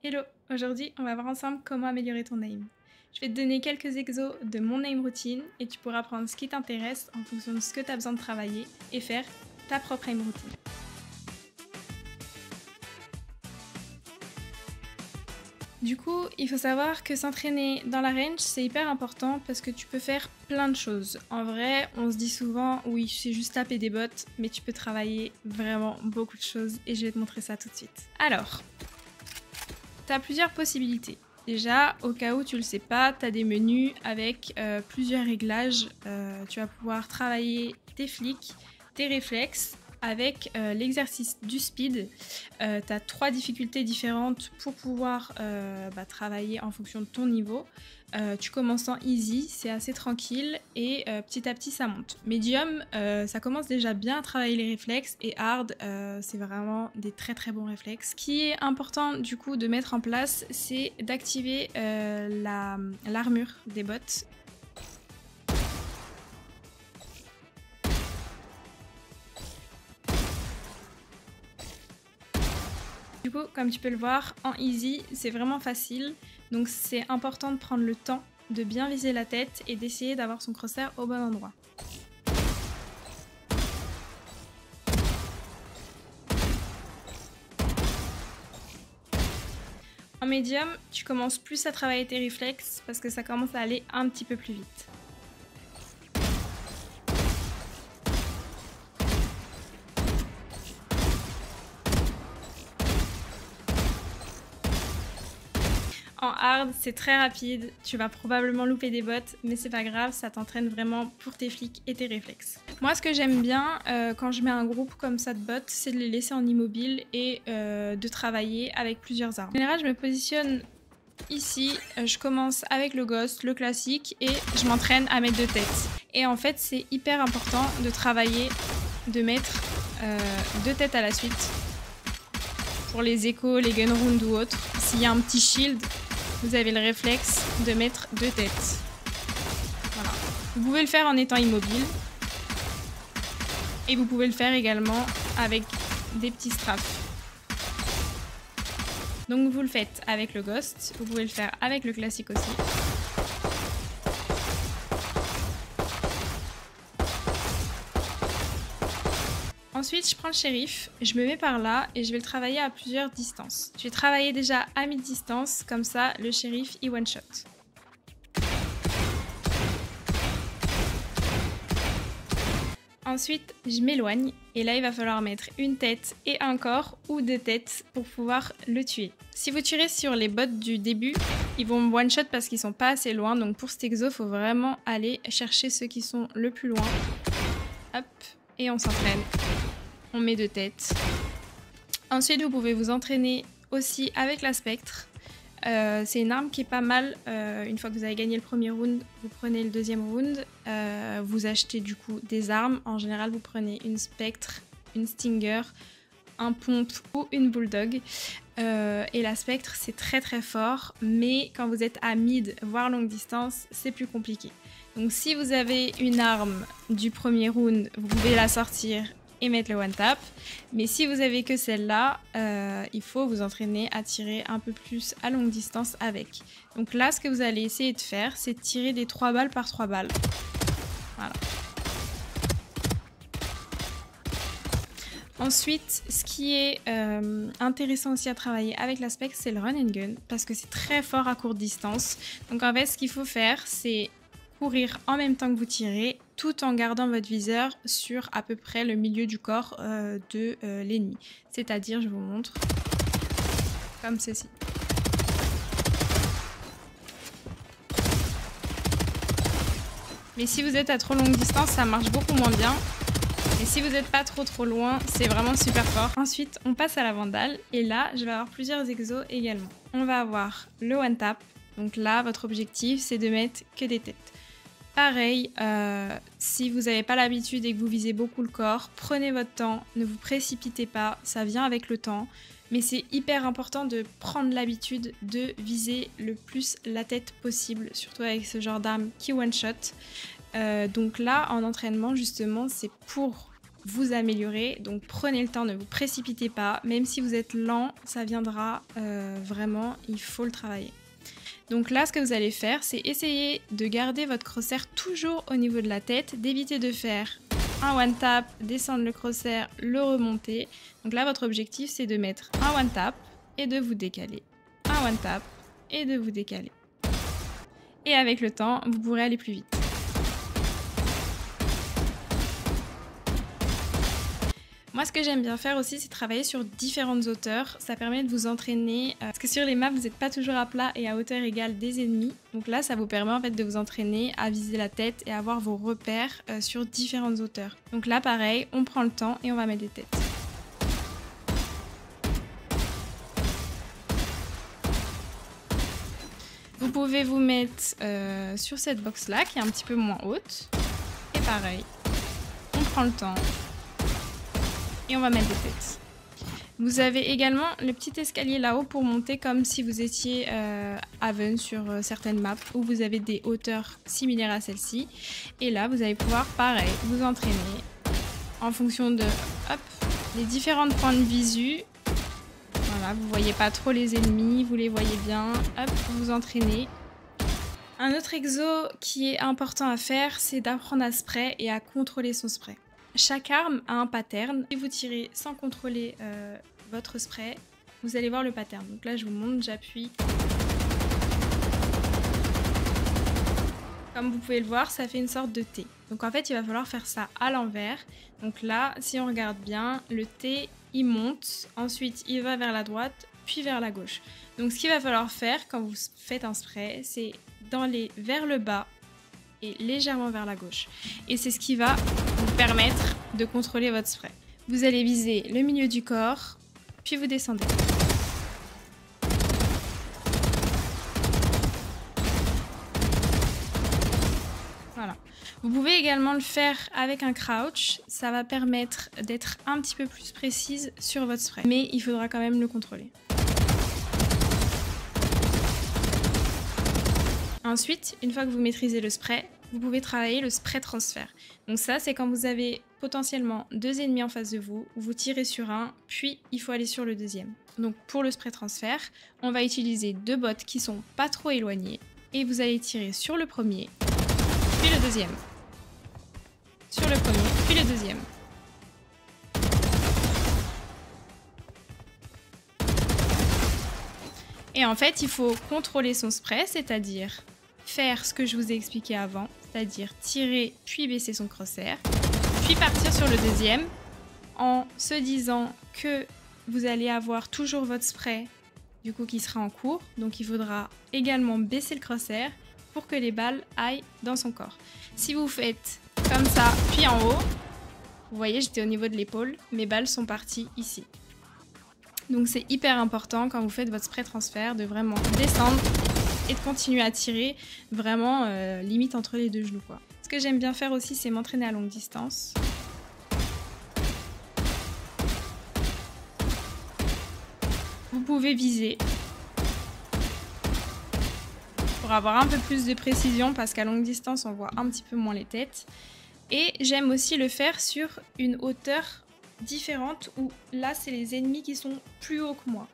Hello, aujourd'hui on va voir ensemble comment améliorer ton aim. Je vais te donner quelques exos de mon aim routine et tu pourras prendre ce qui t'intéresse en fonction de ce que tu as besoin de travailler et faire ta propre aim routine. Du coup, il faut savoir que s'entraîner dans la range, c'est hyper important parce que tu peux faire plein de choses. En vrai, on se dit souvent, oui, c'est juste taper des bottes, mais tu peux travailler vraiment beaucoup de choses et je vais te montrer ça tout de suite. Alors, tu as plusieurs possibilités. Déjà, au cas où tu le sais pas, tu as des menus avec plusieurs réglages. Tu vas pouvoir travailler tes flicks, tes réflexes avec l'exercice du speed. Tu as 3 difficultés différentes pour pouvoir travailler en fonction de ton niveau. Tu commences en easy, c'est assez tranquille et petit à petit ça monte. Medium, ça commence déjà bien à travailler les réflexes et hard, c'est vraiment des très très bons réflexes. Ce qui est important du coup de mettre en place, c'est d'activer l'armure des bots. Du coup, comme tu peux le voir, en easy, c'est vraiment facile. Donc c'est important de prendre le temps de bien viser la tête et d'essayer d'avoir son crosshair au bon endroit. En médium, tu commences plus à travailler tes réflexes parce que ça commence à aller un petit peu plus vite. En hard, c'est très rapide, tu vas probablement louper des bots, mais c'est pas grave, ça t'entraîne vraiment pour tes flicks et tes réflexes. Moi, ce que j'aime bien quand je mets un groupe comme ça de bots, c'est de les laisser en immobile et de travailler avec plusieurs armes. En général, je me positionne ici, je commence avec le ghost, le classique, et je m'entraîne à mettre 2 têtes. Et en fait, c'est hyper important de travailler, de mettre 2 têtes à la suite. Pour les échos, les gun rounds ou autres, s'il y a un petit shield, vous avez le réflexe de mettre 2 têtes. Voilà. Vous pouvez le faire en étant immobile. Et vous pouvez le faire également avec des petits straps. Donc vous le faites avec le ghost, vous pouvez le faire avec le classique aussi. Ensuite, je prends le shérif, je me mets par là et je vais le travailler à plusieurs distances. Je vais travailler déjà à mi-distance, comme ça le shérif il one-shot. Ensuite, je m'éloigne et là il va falloir mettre une tête et un corps ou 2 têtes pour pouvoir le tuer. Si vous tirez sur les bots du début, ils vont one-shot parce qu'ils sont pas assez loin, donc pour cet exo, il faut vraiment aller chercher ceux qui sont le plus loin. Hop, et on s'entraîne. On met 2 têtes. Ensuite, vous pouvez vous entraîner aussi avec la spectre. C'est une arme qui est pas mal. Une fois que vous avez gagné le premier round, vous prenez le deuxième round. Vous achetez du coup des armes. En général, vous prenez une spectre, une stinger, un pompe ou une bulldog. Et la spectre, c'est très très fort. Mais quand vous êtes à mid, voire longue distance, c'est plus compliqué. Donc si vous avez une arme du premier round, vous pouvez la sortir et mettre le one tap, mais si vous avez que celle-là, il faut vous entraîner à tirer un peu plus à longue distance avec. Donc là, ce que vous allez essayer de faire, c'est de tirer des 3 balles par 3 balles. Voilà. Ensuite, ce qui est intéressant aussi à travailler avec la spec, c'est le run and gun, parce que c'est très fort à courte distance. Donc en fait, ce qu'il faut faire, c'est courir en même temps que vous tirez, tout en gardant votre viseur sur à peu près le milieu du corps de l'ennemi. C'est-à-dire, je vous montre, comme ceci. Mais si vous êtes à trop longue distance, ça marche beaucoup moins bien. Et si vous n'êtes pas trop loin, c'est vraiment super fort. Ensuite, on passe à la vandale. Et là, je vais avoir plusieurs exos également. On va avoir le one tap. Donc là, votre objectif, c'est de mettre que des têtes. Pareil, si vous n'avez pas l'habitude et que vous visez beaucoup le corps, prenez votre temps, ne vous précipitez pas, ça vient avec le temps. Mais c'est hyper important de prendre l'habitude de viser le plus la tête possible, surtout avec ce genre d'arme qui one-shot. Donc là, en entraînement, justement, c'est pour vous améliorer. Donc prenez le temps, ne vous précipitez pas. Même si vous êtes lent, ça viendra vraiment, il faut le travailler. Donc là, ce que vous allez faire, c'est essayer de garder votre crosshair toujours au niveau de la tête, d'éviter de faire un one tap, descendre le crosshair, le remonter. Donc là, votre objectif, c'est de mettre un one tap et de vous décaler. Un one tap et de vous décaler. Et avec le temps, vous pourrez aller plus vite. Moi, ce que j'aime bien faire aussi, c'est travailler sur différentes hauteurs. Ça permet de vous entraîner, parce que sur les maps, vous n'êtes pas toujours à plat et à hauteur égale des ennemis. Donc là, ça vous permet en fait de vous entraîner à viser la tête et à avoir vos repères sur différentes hauteurs. Donc là, pareil, on prend le temps et on va mettre des têtes. Vous pouvez vous mettre sur cette box-là, qui est un petit peu moins haute. Et pareil, on prend le temps. Et on va mettre des têtes. Vous avez également le petit escalier là-haut pour monter comme si vous étiez Haven sur certaines maps où vous avez des hauteurs similaires à celle-ci. Et là, vous allez pouvoir, pareil, vous entraîner en fonction de les différents points de visu. Voilà, vous voyez pas trop les ennemis, vous les voyez bien. Hop, vous vous entraînez. Un autre exo qui est important à faire, c'est d'apprendre à spray et à contrôler son spray. Chaque arme a un pattern. Si vous tirez sans contrôler votre spray, vous allez voir le pattern. Donc là, je vous montre, j'appuie. Comme vous pouvez le voir, ça fait une sorte de T. Donc en fait, il va falloir faire ça à l'envers. Donc là, si on regarde bien, le T, il monte. Ensuite, il va vers la droite, puis vers la gauche. Donc ce qu'il va falloir faire quand vous faites un spray, c'est d'aller vers le bas et légèrement vers la gauche. Et c'est ce qui va vous permettre de contrôler votre spray. Vous allez viser le milieu du corps, puis vous descendez. Voilà. Vous pouvez également le faire avec un crouch, ça va permettre d'être un petit peu plus précise sur votre spray. Mais il faudra quand même le contrôler. Ensuite, une fois que vous maîtrisez le spray, vous pouvez travailler le spray transfert. Donc ça, c'est quand vous avez potentiellement deux ennemis en face de vous, vous tirez sur un, puis il faut aller sur le deuxième. Donc pour le spray transfert, on va utiliser deux bots qui sont pas trop éloignés, et vous allez tirer sur le premier, puis le deuxième. Sur le premier, puis le deuxième. Et en fait, il faut contrôler son spray, c'est-à-dire faire ce que je vous ai expliqué avant, c'est-à-dire tirer puis baisser son crosshair, puis partir sur le deuxième en se disant que vous allez avoir toujours votre spray du coup qui sera en cours, donc il faudra également baisser le crosshair pour que les balles aillent dans son corps. Si vous faites comme ça puis en haut, vous voyez j'étais au niveau de l'épaule, mes balles sont parties ici. Donc c'est hyper important quand vous faites votre spray transfert de vraiment descendre et de continuer à tirer vraiment limite entre les deux genoux quoi. Ce que j'aime bien faire aussi c'est m'entraîner à longue distance. Vous pouvez viser pour avoir un peu plus de précision parce qu'à longue distance on voit un petit peu moins les têtes. Et j'aime aussi le faire sur une hauteur différentes où là c'est les ennemis qui sont plus hauts que moi.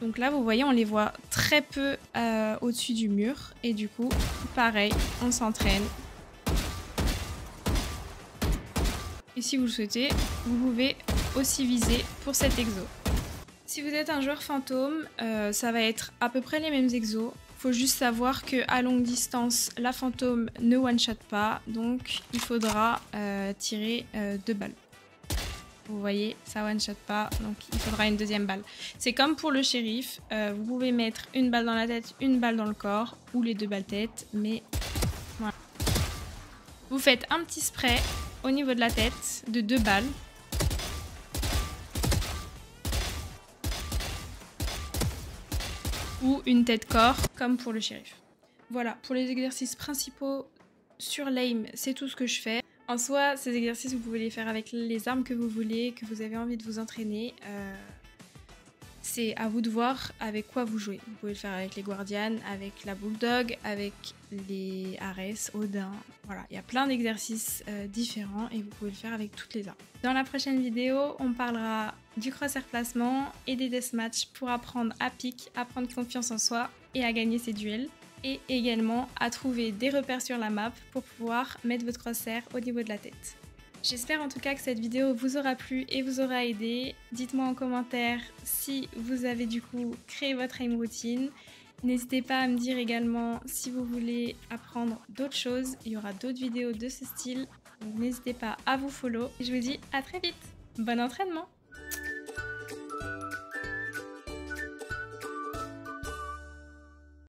Donc là vous voyez on les voit très peu au-dessus du mur et du coup pareil on s'entraîne. Et si vous le souhaitez vous pouvez aussi viser pour cet exo. Si vous êtes un joueur fantôme ça va être à peu près les mêmes exos. Faut juste savoir qu'à longue distance la fantôme ne one-shot pas donc il faudra tirer 2 balles. Vous voyez, ça one-shot pas, donc il faudra une deuxième balle. C'est comme pour le shérif, vous pouvez mettre une balle dans la tête, une balle dans le corps, ou les 2 balles tête, mais voilà. Vous faites un petit spray au niveau de la tête de 2 balles. Ou une tête corps, comme pour le shérif. Voilà, pour les exercices principaux sur l'aim, c'est tout ce que je fais. En soi, ces exercices, vous pouvez les faire avec les armes que vous voulez, que vous avez envie de vous entraîner. C'est à vous de voir avec quoi vous jouez. Vous pouvez le faire avec les Guardianes, avec la Bulldog, avec les Ares, Odin. Voilà, il y a plein d'exercices différents et vous pouvez le faire avec toutes les armes. Dans la prochaine vidéo, on parlera du crosshair placement et des deathmatchs pour apprendre à pique, à prendre confiance en soi et à gagner ses duels. Et également à trouver des repères sur la map pour pouvoir mettre votre crosshair au niveau de la tête. J'espère en tout cas que cette vidéo vous aura plu et vous aura aidé. Dites-moi en commentaire si vous avez du coup créé votre aim routine. N'hésitez pas à me dire également si vous voulez apprendre d'autres choses. Il y aura d'autres vidéos de ce style. Donc n'hésitez pas à vous follow. Et je vous dis à très vite. Bon entraînement!